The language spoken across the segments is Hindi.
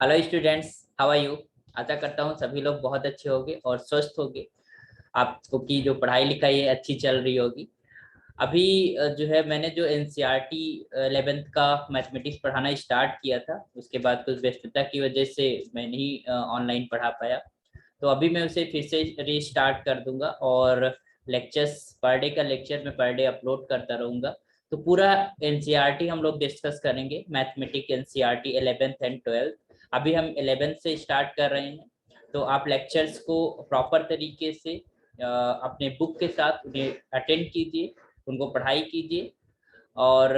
Hello students, how are you. आशा करता हूँ सभी लोग बहुत अच्छे होंगे और स्वस्थ होंगे। आपको की जो पढ़ाई लिखाई है अच्छी चल रही होगी। अभी जो है मैंने जो एनसीईआरटी 11th का मैथमेटिक्स पढ़ाना स्टार्ट किया था, उसके बाद कुछ व्यस्तता की वजह से मैं नहीं ऑनलाइन पढ़ा पाया। तो अभी मैं उसे फिर से रीस्टार्ट कर दूंगा और लेक्चर्स पर डे का लेक्चर मैं पर डे अपलोड करता रहूंगा। तो पूरा एनसीईआरटी हम लोग डिस्कस करेंगे, mathematics NCERT 11th and 12th। अभी हम 11th से स्टार्ट कर रहे हैं। तो आप लेक्चर्स को प्रॉपर तरीके से अपने बुक के साथ उन्हें अटेंड कीजिए, उनको पढ़ाई कीजिए और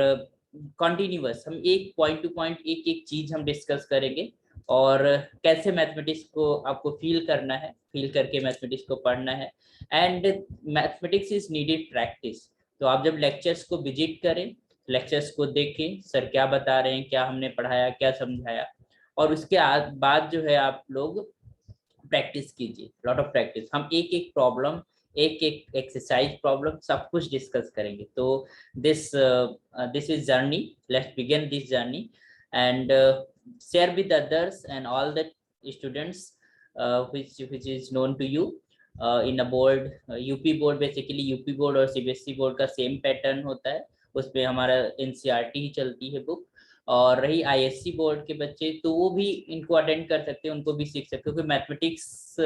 कॉन्टिन्यूअस हम एक पॉइंट टू पॉइंट एक एक चीज हम डिस्कस करेंगे। और कैसे मैथमेटिक्स को आपको फील करना है, फील करके मैथमेटिक्स को पढ़ना है। And mathematics is needed practice. तो आप जब लेक्चर्स को विजिट करें, लेक्चर्स को देखें, सर क्या बता रहे हैं, क्या हमने पढ़ाया, क्या समझाया, और उसके बाद जो है आप लोग प्रैक्टिस कीजिए, लॉट ऑफ प्रैक्टिस। हम एक एक प्रॉब्लम, एक एक एक्सरसाइज प्रॉब्लम सब कुछ डिस्कस करेंगे। तो this this is journey, let's begin this journey and share with others and all the students which is known to you in a board, UP board. Basically UP board और सीबीएसई बोर्ड का सेम पैटर्न होता है, उसमें हमारा एनसीईआरटी ही चलती है बुक। और रही आईएससी बोर्ड के बच्चे, तो वो भी इनको अटेंड कर सकते हैं, उनको भी सीख सकते हैं, क्योंकि मैथमेटिक्स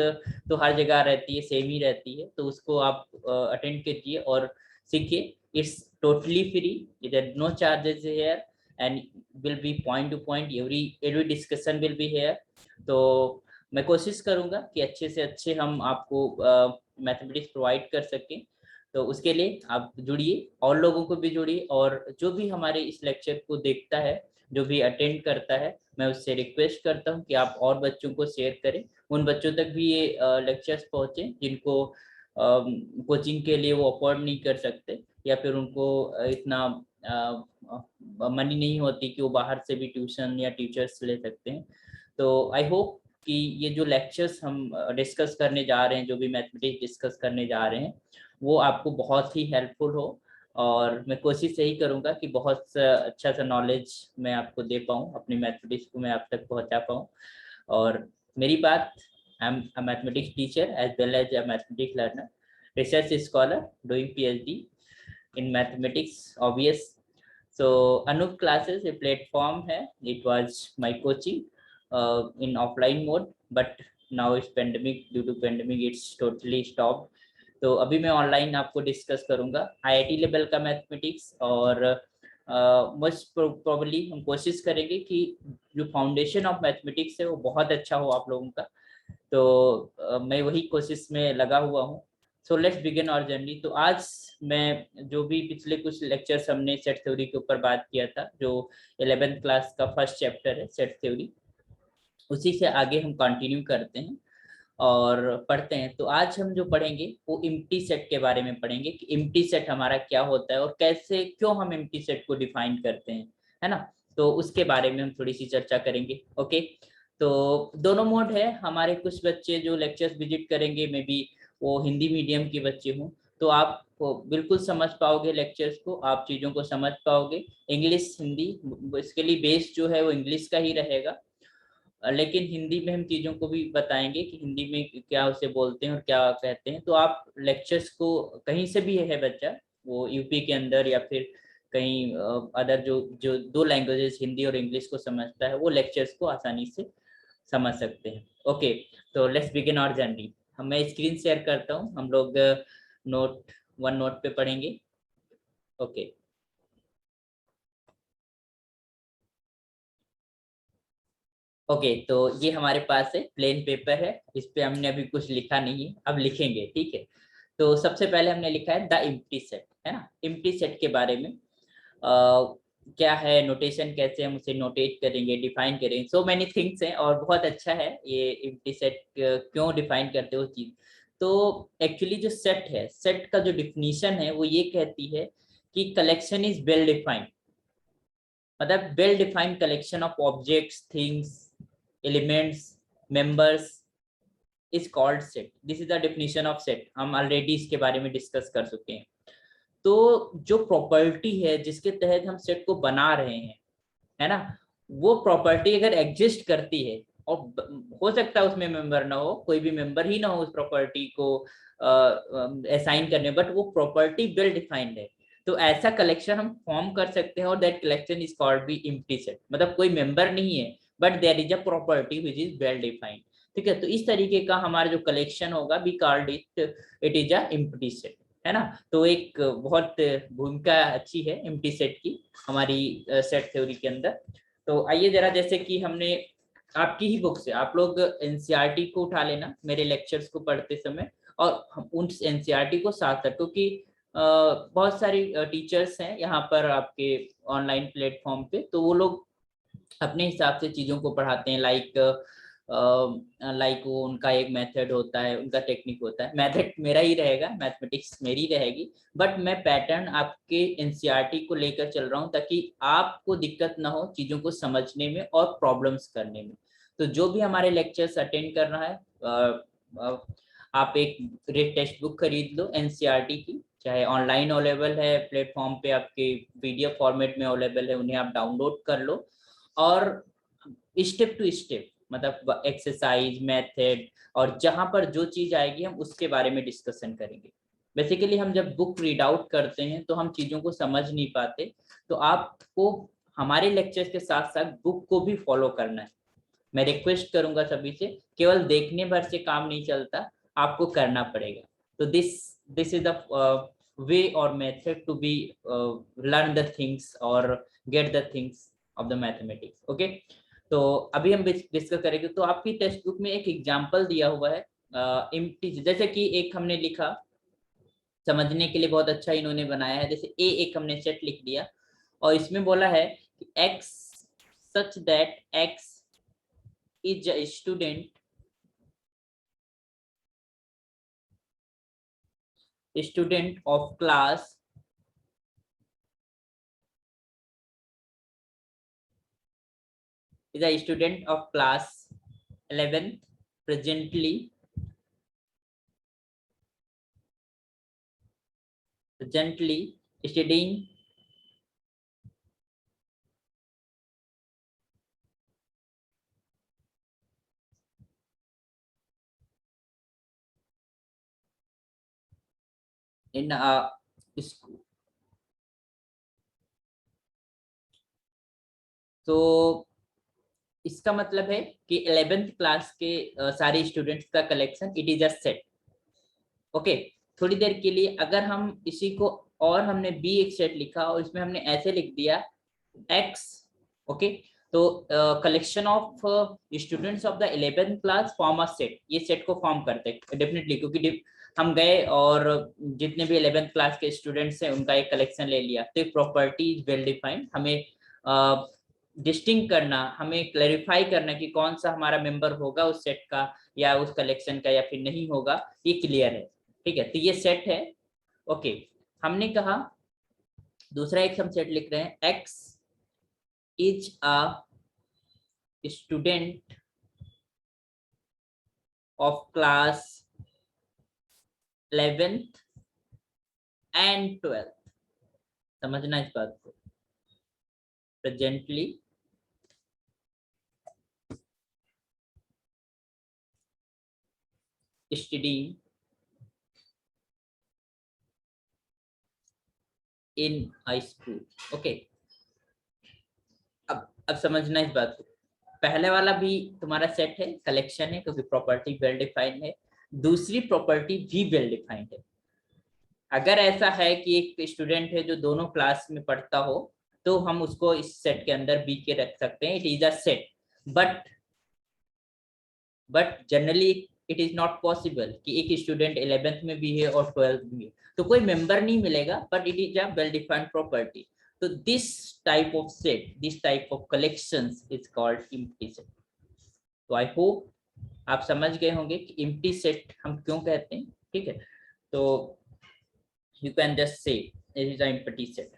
तो हर जगह रहती है, सेम ही रहती है। तो उसको आप अटेंड कीजिए और सीखिए। इट्स टोटली फ्री, इधर no charges here and will be point to point, every discussion will be here. तो मैं कोशिश करूंगा कि अच्छे से अच्छे हम आपको मैथमेटिक्स प्रोवाइड कर सकें। तो उसके लिए आप जुड़िए, और लोगों को भी जुड़िए, और जो भी हमारे इस लेक्चर को देखता है, जो भी अटेंड करता है, मैं उससे रिक्वेस्ट करता हूँ कि आप और बच्चों को शेयर करें, उन बच्चों तक भी ये लेक्चर्स पहुँचे जिनको कोचिंग के लिए वो अफोर्ड नहीं कर सकते, या फिर उनको इतना मनी नहीं होती कि वो बाहर से भी ट्यूशन या टीचर्स ले सकते हैं। तो आई होप कि ये जो लेक्चर्स हम डिस्कस करने जा रहे हैं, जो भी मैथमेटिक्स डिस्कस करने जा रहे हैं, वो आपको बहुत ही हेल्पफुल हो। और मैं कोशिश यही करूंगा कि बहुत अच्छा सा नॉलेज मैं आपको दे पाऊँ, अपनी मैथमेटिक्स को मैं आप तक पहुंचा पाऊँ। और मेरी बात, I am a mathematics teacher as well as a mathematics learner, research scholar doing PhD in mathematics obvious. So Anoop classes ये प्लेटफॉर्म है, it was my coaching in offline mode, but now it's pandemic, due to pandemic it's totally stop. तो अभी मैं ऑनलाइन आपको डिस्कस करूंगा आईआईटी लेवल का मैथमेटिक्स। और मोस्ट प्रोबेबली हम कोशिश करेंगे कि जो फाउंडेशन ऑफ मैथमेटिक्स है वो बहुत अच्छा हो आप लोगों का। तो मैं वही कोशिश में लगा हुआ हूँ। So let's begin our journey. तो आज मैं जो भी पिछले कुछ लेक्चर्स हमने सेट थ्योरी के ऊपर बात किया था, जो 11th क्लास का फर्स्ट चैप्टर है सेट थ्योरी, उसी से आगे हम कंटिन्यू करते हैं और पढ़ते हैं। तो आज हम जो पढ़ेंगे वो इम्प्टी सेट के बारे में पढ़ेंगे कि इम्प्टी सेट हमारा क्या होता है और कैसे, क्यों हम इम्प्टी सेट को डिफाइन करते हैं, है ना। तो उसके बारे में हम थोड़ी सी चर्चा करेंगे। ओके। तो दोनों मोड है हमारे। कुछ बच्चे जो लेक्चर्स विजिट करेंगे, मे बी वो हिंदी मीडियम के बच्चे हों, तो आप बिल्कुल समझ पाओगे लेक्चर्स को, आप चीज़ों को समझ पाओगे। इंग्लिश हिंदी, इसके लिए बेस जो है वो इंग्लिश का ही रहेगा, लेकिन हिंदी में हम चीज़ों को भी बताएंगे कि हिंदी में क्या उसे बोलते हैं और क्या कहते हैं। तो आप लेक्चर्स को, कहीं से भी है बच्चा, वो यूपी के अंदर या फिर कहीं अदर, जो जो दो लैंग्वेजेस हिंदी और इंग्लिश को समझता है, वो लेक्चर्स को आसानी से समझ सकते हैं। ओके। तो लेट्स बिगिन आवर जर्नी। हम मैं स्क्रीन शेयर करता हूँ, हम लोग नोट वन नोट पे पढ़ेंगे। ओके। ओके, तो ये हमारे पास है प्लेन पेपर है, इस पे हमने अभी कुछ लिखा नहीं है, अब लिखेंगे, ठीक है। तो सबसे पहले हमने लिखा है द इम्प्टी सेट, है ना। इम्प्टी सेट के बारे में क्या है, नोटेशन कैसे हम उसे नोटेट करेंगे, डिफाइन करेंगे, सो मेनी थिंग्स हैं। और बहुत अच्छा है ये इम्प्टी सेट, क्यों डिफाइन करते हो चीज। तो एक्चुअली जो सेट है, सेट का जो डिफिनीशन है वो ये कहती है कि कलेक्शन इज वेल डिफाइंड, मतलब well defined collection of objects, things, elements, members is called set. This is the definition of set. हम ऑलरेडी इसके बारे में डिस्कस कर चुके हैं। तो जो प्रॉपर्टी है जिसके तहत हम सेट को बना रहे हैं, है ना, वो प्रॉपर्टी अगर एग्जिस्ट करती है और हो सकता है उसमें मेंबर ना हो, कोई भी मेंबर ही ना हो उस प्रॉपर्टी को असाइन करने, बट वो प्रॉपर्टी वेल डिफाइंड है, तो ऐसा कलेक्शन हम फॉर्म कर सकते हैं और that collection is called be empty set. मतलब कोई मेंबर नहीं है but there is a property which is well defined. ठीक है, तो इस तरीके का हमारा जो कलेक्शन होगा we called it is a empty set, है ना। तो एक बहुत भूमिका अच्छी है एम्प्टी सेट की हमारी सेट थ्योरी के अंदर। तो आइए जरा, जैसे कि हमने आपकी ही बुक से, आप लोग एनसीईआरटी को उठा लेना मेरे लेक्चर्स को पढ़ते समय, और हम उन एनसीईआरटी को साथ साथ, क्योंकि बहुत सारी टीचर्स हैं यहाँ पर आपके ऑनलाइन प्लेटफॉर्म पे, तो वो लोग अपने हिसाब से चीजों को पढ़ाते हैं। लाइक वो उनका एक मेथड होता है, उनका टेक्निक होता है। मेथड मेरा ही रहेगा, मैथमेटिक्स मेरी रहेगी, बट मैं पैटर्न आपके एनसीईआरटी को लेकर चल रहा हूँ ताकि आपको दिक्कत ना हो चीजों को समझने में और प्रॉब्लम्स करने में। तो जो भी हमारे लेक्चर्स अटेंड कर रहा है, आप एक टेक्स्ट बुक खरीद लो एनसीईआरटी की, चाहे ऑनलाइन अवेलेबल है प्लेटफॉर्म पे, आपके पीडीएफ फॉर्मेट में अवेलेबल है, उन्हें आप डाउनलोड कर लो और स्टेप टू स्टेप, मतलब एक्सरसाइज मेथड और जहां पर जो चीज आएगी हम उसके बारे में डिस्कशन करेंगे। बेसिकली हम जब बुक रीड आउट करते हैं तो हम चीजों को समझ नहीं पाते, तो आपको हमारे लेक्चर्स के साथ साथ बुक को भी फॉलो करना है। मैं रिक्वेस्ट करूंगा सभी से, केवल देखने भर से काम नहीं चलता, आपको करना पड़ेगा। तो दिस इज द वे और method to be learn the things और get the things of the mathematics. Okay, तो अभी हम डिस्कस करेंगे। तो आपकी टेक्स्ट बुक में एक एग्जांपल दिया हुआ है इंटीजर, जैसे कि एक हमने लिखा, समझने के लिए बहुत अच्छा इन्होंने बनाया है। जैसे ए एक हमने सेट लिख दिया और इसमें बोला है कि x such that x is a student of class is a student of class 11 presently studying in a school। तो इसका मतलब है कि 11th क्लास के सारे स्टूडेंट्स का collection it is a set. Okay, थोड़ी देर के लिए अगर हम इसी को, और हमने बी एक सेट लिखा और इसमें हमने ऐसे लिख दिया एक्स। ओके, तो collection of students of the 11th class form a set, ये सेट को फॉर्म करते हैं डेफिनेटली, क्योंकि हम गए और जितने भी 11th क्लास के स्टूडेंट्स हैं उनका एक कलेक्शन ले लिया, तो एक प्रॉपर्टी इज वेल डिफाइंड। हमें डिस्टिंग करना, हमें क्लैरिफाई करना कि कौन सा हमारा मेंबर होगा उस सेट का या उस कलेक्शन का या फिर नहीं होगा, ये क्लियर है। ठीक है, तो ये सेट है। ओके, हमने कहा दूसरा एक हम सेट लिख रहे हैं, x is a student of class 11th and 12th। समझना इस बात को, presently studying in high school. Okay, अब समझना इस बात को, पहले वाला भी तुम्हारा सेट है, कलेक्शन है, क्योंकि प्रॉपर्टी वेल डिफाइंड है। दूसरी प्रॉपर्टी भी वेल डिफाइंड है। अगर ऐसा है कि एक स्टूडेंट है जो दोनों क्लास में पढ़ता हो, तो हम उसको इस सेट के अंदर बी के रख सकते हैं, it is a set. But generally it is not possible कि एक स्टूडेंट 11th में भी है और 12th में भी है, तो कोई मेंबर नहीं मिलेगा, but it is a well defined property. तो this type of set, this type of collections is called empty set. तो आई होप आप समझ गए होंगे कि एम्प्टी सेट हम क्यों कहते हैं। ठीक है, तो you can just say it is a empty set.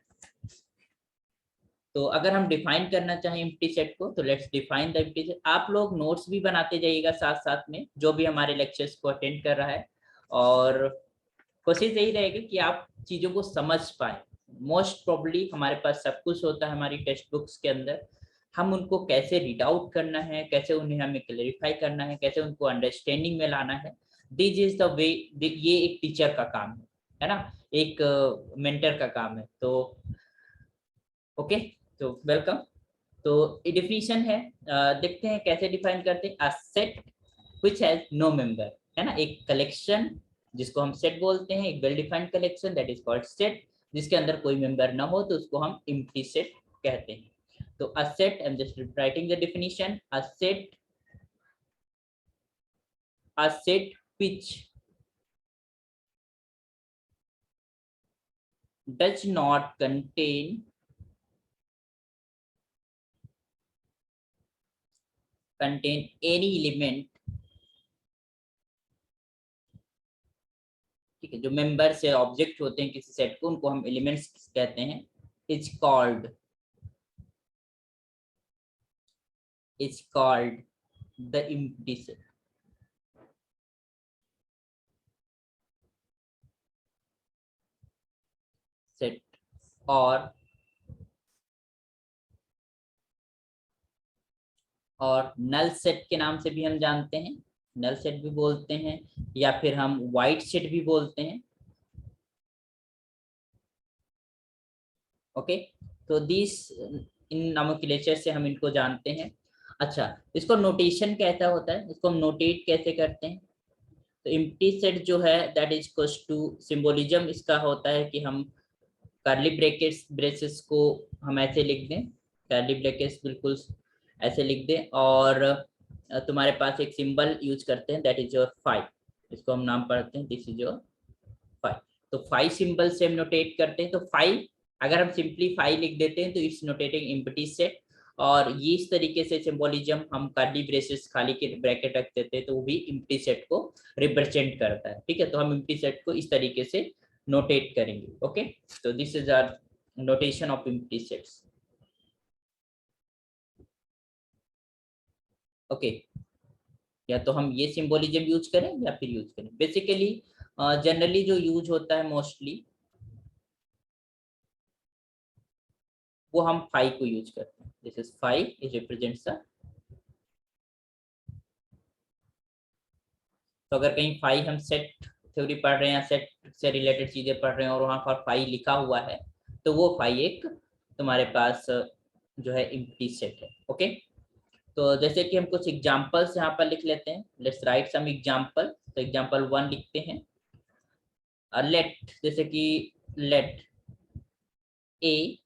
तो अगर हम डिफाइन करना चाहें एम्प्टी सेट को, तो let's define the empty set. आप लोग नोट्स भी बनाते जाइएगा साथ साथ में, जो भी हमारे लेक्चर्स को अटेंड कर रहा है, और कोशिश यही रहेगी कि आप चीजों को समझ पाए। मोस्ट प्रोबेबली हमारे पास सब कुछ होता है हमारी टेक्स्ट बुक्स के अंदर, हम उनको कैसे रीड आउट करना है, कैसे उन्हें हमें क्लेरिफाई करना है, कैसे उनको अंडरस्टैंडिंग में लाना है, दिस इज द वे। ये एक टीचर का काम है ना, एक मेंटर का काम है। तो ओके, तो वेलकम। तो डिफिनीशन है, देखते हैं कैसे डिफाइन करते हैं। A set which has no member, है ना, एक कलेक्शन जिसको हम सेट बोलते हैं, एक well defined collection that is called set, जिसके अंदर कोई मेंबर ना हो तो उसको हम एम्प्टी सेट कहते हैं। तो a set, I am just writing the definition, a set which does not contain any element, ठीक है, जो मेंबर से ऑब्जेक्ट होते हैं किसी सेट को, उनको हम एलिमेंट्स कहते हैं, is called the empty set. Set और नल सेट के नाम से भी हम जानते हैं, नल सेट भी बोलते हैं, या फिर हम वाइट सेट भी बोलते हैं। ओके, तो दिस इन नोमेनक्लेचर से हम इनको जानते हैं। अच्छा, इसको नोटेशन कैसा होता है, इसको हम नोटेट कैसे करते हैं? तो एम्प्टी सेट जो है that is equals to, symbolism इसका होता है कि हम कर्ली ब्रैकेट्स ब्रेसेस को हम ऐसे लिख दें, कर्ली ब्रैकेट्स बिल्कुल ऐसे लिख दें, और तुम्हारे पास एक सिंबल यूज करते हैं दैट इज योर 5, इसको हम नाम पढ़ते हैं दिस इज योर 5। तो 5 सिंबल से हम नोटेट करते हैं। तो 5 अगर हम सिंपली 5 लिख देते हैं तो इट्स नोटेटिंग एम्प्टी सेट, और ये इस तरीके से सिंबोलिज्म हम कर्ली ब्रेसेस खाली के ब्रैकेट रख देते हैं तो वो भी एम्प्टी सेट को रिप्रेजेंट करता है। ठीक है, तो हम एम्प्टी सेट को इस तरीके से नोटेट करेंगे। ओके, तो this is our notation of empty sets. Okay, या तो हम ये सिंबोलिज्म यूज करें या फिर यूज करें, बेसिकली जनरली जो यूज होता है मोस्टली वो हम 5 को यूज करते हैं। This is 5 is represents the, तो अगर कहीं 5 हम सेट थ्योरी पढ़ रहे हैं या सेट से रिलेटेड चीजें पढ़ रहे हैं और वहां पर 5 लिखा हुआ है तो वो 5 एक तुम्हारे पास जो है एम्प्टी सेट है। ओके, तो जैसे कि हम कुछ एग्जांपल्स यहाँ पर लिख लेते हैं, लेट्स राइट सम एग्जांपल। तो एग्जांपल 1 लिखते हैं, लेट, जैसे कि let A,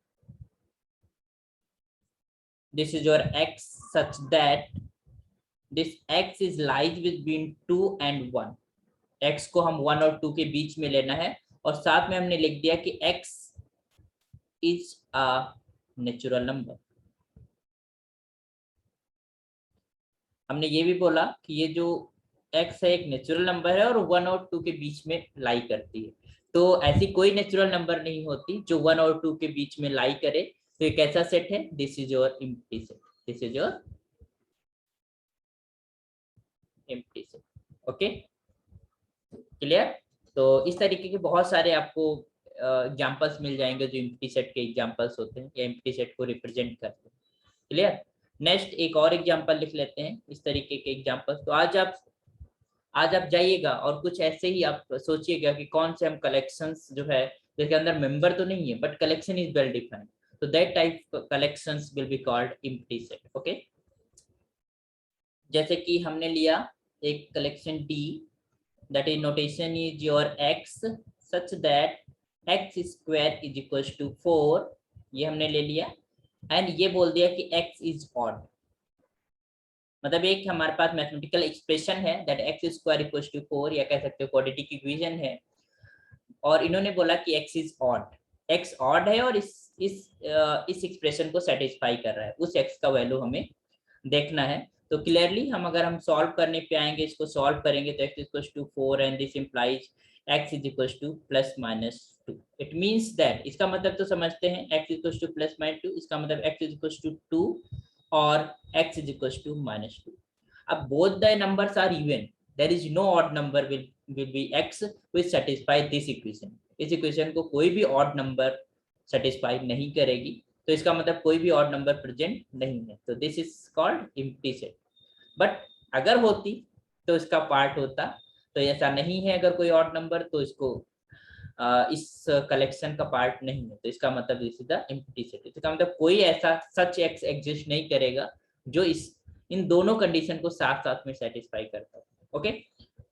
this is your x such that this x is lies between 2 and 1। x को हम 1 और 2 के बीच में लेना है, और साथ में हमने लिख दिया कि x is a natural number. हमने ये भी बोला कि ये जो x है एक नेचुरल नंबर है और 1 और 2 के बीच में लाई करती है। तो ऐसी कोई नेचुरल नंबर नहीं होती जो 1 और 2 के बीच में लाई करे। तो ये कैसा सेट है? This is your empty set, this is your empty set. Okay, clear? तो इस तरीके के बहुत सारे आपको एग्जांपल्स मिल जाएंगे जो एम्प्टी सेट के एग्जांपल्स होते हैं, या एम्प्टी सेट को रिप्रेजेंट करते हैं। क्लियर? नेक्स्ट एक और एग्जांपल लिख लेते हैं इस तरीके के एग्जांपल्स। तो आज आप जाइएगा और कुछ ऐसे ही आप सोचिएगा कि कौन से हम कलेक्शंस जो है जिसके अंदर मेंबर तो नहीं है but collection is well defined, तो that type collections will be called empty set. Okay, जैसे कि हमने लिया एक collection D, that is notation is your x such that x square is equals to 4, ये हमने ले लिया, एंड ये बोल दिया कि x is odd। मतलब एक हमारे पास मैथमेटिकल एक्सप्रेशन है that x square equals to 4, या कह सकते हो क्वाड्रेटिक इक्वेशन है, और इन्होंने बोला कि x is odd, x odd है और इस एक्सप्रेशन को सेटिस्फाई कर रहा है, उस x का वैल्यू हमें देखना है। तो क्लियरली हम सॉल्व करने पे आएंगे, इसको सॉल्व करेंगे तो x equals to 4 and this implies x is equals to plus minus 2। It means that, इसका मतलब तो समझते हैं, x equals to plus minus 2, इसका मतलब x इज इक्वल्स टू 2 और x is equals to minus 2। अब both the numbers are even, there is no odd number will be x which satisfy this equation। इस इक्वेशन को कोई भी ऑड नंबर सेटिस्फाई नहीं करेगी। तो इसका मतलब कोई भी ऑड नंबर प्रेजेंट नहीं है, तो this is called empty set. But अगर होती तो इसका पार्ट होता, तो ऐसा नहीं है, अगर कोई ऑड नंबर तो इसको इस कलेक्शन का पार्ट नहीं है, तो इसका मतलब this is the empty set. इसका मतलब कोई ऐसा सच एक्स एग्जिस्ट नहीं करेगा जो इस इन दोनों कंडीशन को साथ साथ में सेटिस्फाई करता है। ओके,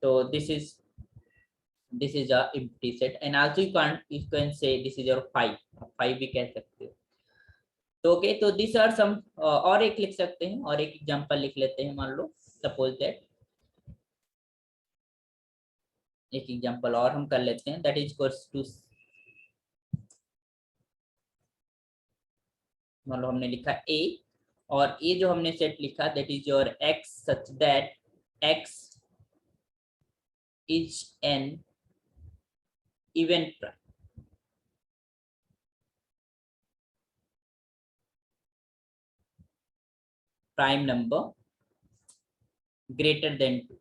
तो this is a empty set and also you can say this is your 5, 5 भी कह सकते हो। तो ओके, तो दिस आर सम, और एक लिख सकते हैं, और एक एग्जांपल लिख लेते हैं। मान लो सपोज दैट एक एग्जांपल और हम कर लेते हैं, दैट इज इक्वल्स टू, मान लो हमने लिखा a, और ये जो हमने सेट लिखा that is your x such that x is an even prime number greater than 2।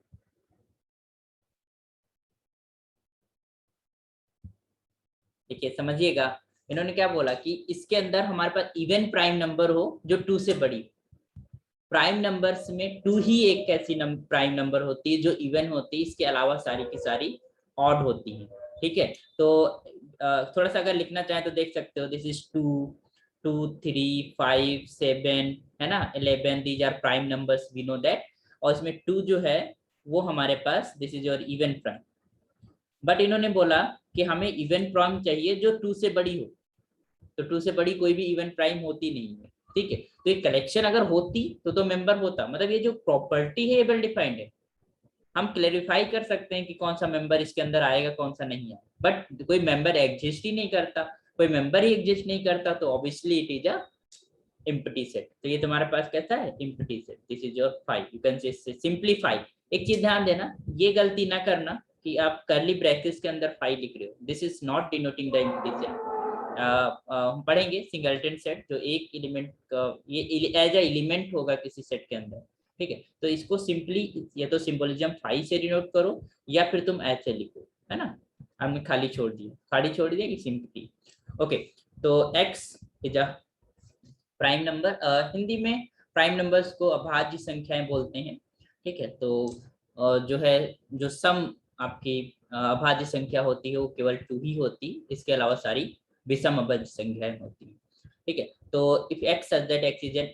देखिए समझिएगा, इन्होंने क्या बोला कि इसके अंदर हमारे पास इवन प्राइम नंबर हो जो 2 से बड़ी। प्राइम नंबर्स में 2 ही एक ऐसी प्राइम नंबर होती है जो इवन होती है, इसके अलावा सारी की सारी ऑड होती है। ठीक है, तो थोड़ा सा अगर लिखना चाहें तो देख सकते हो, दिस इज 2, 2, 3, 5, 7, है ना, 11, these are prime numbers, we know that. और इसमें 2 जो है वो हमारे पास this is your even prime. But इन्होंने बोला कि हमें इवन प्राइम चाहिए जो 2 से बड़ी हो, तो 2 से बड़ी कोई भी इवन प्राइम होती नहीं है। ठीक है, तो ये कलेक्शन अगर होती तो मेंबर होता, मतलब ये जो प्रॉपर्टी है ये वेल डिफाइंड है। हम क्लेरिफाई कर सकते हैं कि कौन सा मेंबर इसके अंदर आएगा, कौन सा नहीं आएगा, बट कोई मेंबर एग्जिस्ट ही नहीं करता, कोई मेंबर ही एग्जिस्ट नहीं करता, तो obviously it is a empty set. तो ये तुम्हारे पास कैसा है, empty set. This is your 5, you can say simplify. एक चीज ध्यान देना, ये गलती ना करना कि आप कर्ली ब्रैकेट्स के अंदर 5 लिख रहे हो, this is not denoting the empty set. हम पढ़ेंगे सिंगलटन सेट, जो एक एलिमेंट का ये एज अ एलिमेंट होगा किसी सेट के अंदर। ठीक है, तो इसको सिंपली या तो सिंबोलिज्म 5 से डिनोट करो, या फिर तुम ऐसे लिखो, है ना। हमने खाली छोड़ दिया कि सिंपली। ओके, तो x is a prime number. Hindi में प्राइम नंबर्स को अभाज्य संख्याएं बोलते हैं। ठीक है, तो जो है, जो सम आपकी अभाज्य संख्या होती है वो केवल 2 ही होती, इसके अलावा सारी विषम अभाज्य संख्याएं होती है। ठीक है, तो if x such that x is an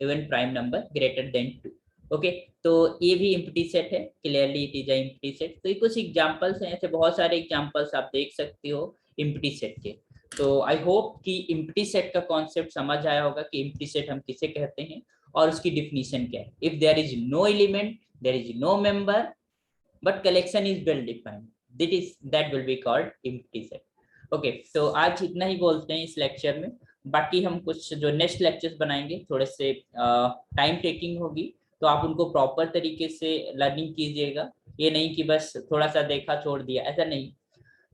even prime number greater than 2। Okay, तो ये भी एम्प्टी सेट है, clearly it is a empty set. तो ये कुछ एग्जांपल्स हैं, ऐसे बहुत सारे एग्जांपल्स आप देख सकते हो एम्प्टी सेट के। तो आई होप कि एम्प्टी सेट का कॉन्सेप्ट समझ आया होगा कि एम्प्टी सेट हम किसे कहते हैं और उसकी डिफिनीशन क्या है। If there is no element, there is no member, but collection is well defined, that will be called empty set. Okay, तो आज इतना ही बोलते हैं इस लेक्चर में। बाकी हम कुछ जो नेक्स्ट लेक्चर्स बनाएंगे थोड़े से टाइम टेकिंग होगी, तो आप उनको प्रॉपर तरीके से लर्निंग कीजिएगा। ये नहीं कि बस थोड़ा सा देखा छोड़ दिया, ऐसा नहीं।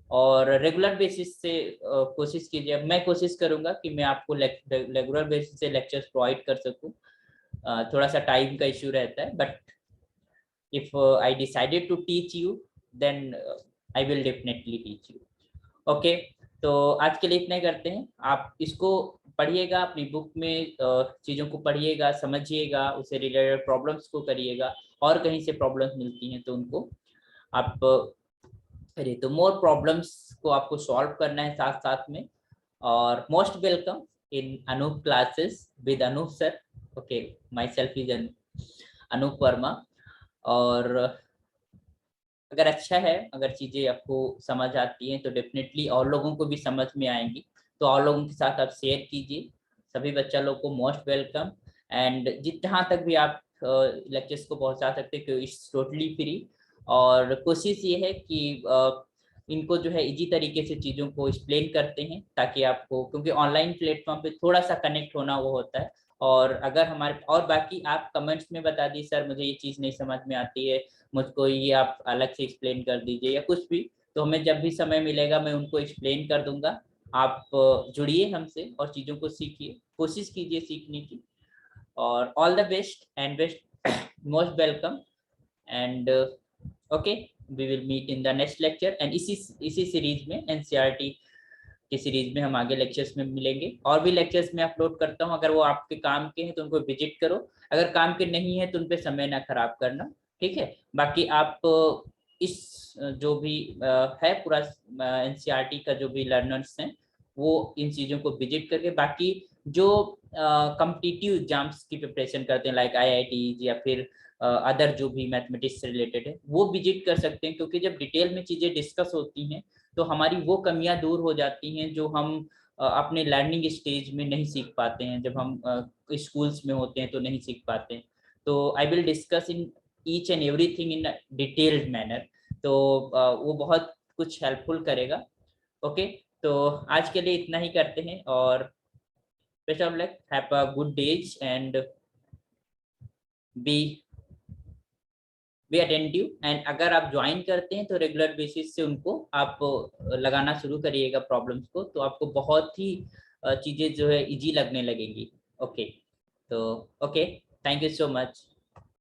और रेगुलर बेसिस से कोशिश कीजिए, मैं कोशिश करूंगा कि मैं आपको रेगुलर बेसिस से लेक्चर्स प्रोवाइड कर सकूं। थोड़ा सा टाइम का इश्यू रहता है, but if I decided to teach you, then I will definitely teach you। Okay, तो आज के लिए इतना ही करते हैं। आप इसको पढ़िएगा, अपनी बुक में चीज़ों को पढ़िएगा, समझिएगा, उससे रिलेटेड प्रॉब्लम्स को करिएगा, और कहीं से प्रॉब्लम्स मिलती हैं तो उनको आप करिए। तो मोर प्रॉब्लम्स को आपको सॉल्व करना है साथ साथ में। और most welcome in Anoop classes with Anoop sir. Okay, myself is Anoop Verma. और अगर अच्छा है, अगर चीज़ें आपको समझ आती हैं तो डेफिनेटली और लोगों को भी समझ में आएंगी, तो और लोगों के साथ आप शेयर कीजिए। सभी बच्चा लोग को मोस्ट वेलकम। एंड जहाँ तक भी आप लेक्चर्स को पहुंचा सकते हैं, इट्स टोटली फ्री। और कोशिश ये है कि इनको जो है इजी तरीके से चीज़ों को एक्सप्लेन करते हैं, ताकि आपको, क्योंकि ऑनलाइन प्लेटफॉर्म पे थोड़ा सा कनेक्ट होना वो होता है। और अगर हमारे, और बाकी आप कमेंट्स में बता दीजिए सर मुझे ये चीज़ नहीं समझ में आती है, मुझको ये आप अलग से एक्सप्लेन कर दीजिए या कुछ भी, तो हमें जब भी समय मिलेगा मैं उनको एक्सप्लेन कर दूंगा। आप जुड़िए हमसे और चीज़ों को सीखिए, कोशिश कीजिए सीखने की। और all the best and best, most welcome. And okay, we will meet in the next lecture. And इसी सीरीज में एनसीईआरटी की सीरीज में हम आगे लेक्चर्स में मिलेंगे। और भी लेक्चर्स में अपलोड करता हूँ, अगर वो आपके काम के हैं तो उनको विजिट करो, अगर काम के नहीं है तो उन पे समय ना खराब करना, ठीक है। बाकी आप इस जो भी है पूरा एनसीईआरटी का जो भी लर्नर्स हैं वो इन चीजों को विजिट करके, बाकी जो कॉम्पिटिटिव एग्जाम्स की प्रिपरेशन करते हैं लाइक आईआईटी या फिर अदर जो भी मैथमेटिक्स से रिलेटेड है वो विजिट कर सकते हैं, क्योंकि जब डिटेल में चीजें डिस्कस होती हैं तो हमारी वो कमियां दूर हो जाती हैं जो हम अपने लर्निंग स्टेज में नहीं सीख पाते हैं, जब हम स्कूल्स में होते हैं तो नहीं सीख पाते हैं। तो I will discuss in each and everything in detailed manner, तो वो बहुत कुछ हेल्पफुल करेगा। ओके, तो आज के लिए इतना ही करते हैं, और best of luck, have a good days and be attentive. And अगर आप ज्वाइन करते हैं तो रेगुलर बेसिस से उनको आप लगाना शुरू करिएगा प्रॉब्लम्स को, तो आपको बहुत ही चीजें जो है इजी लगने लगेंगी। ओके, तो okay, thank you so much.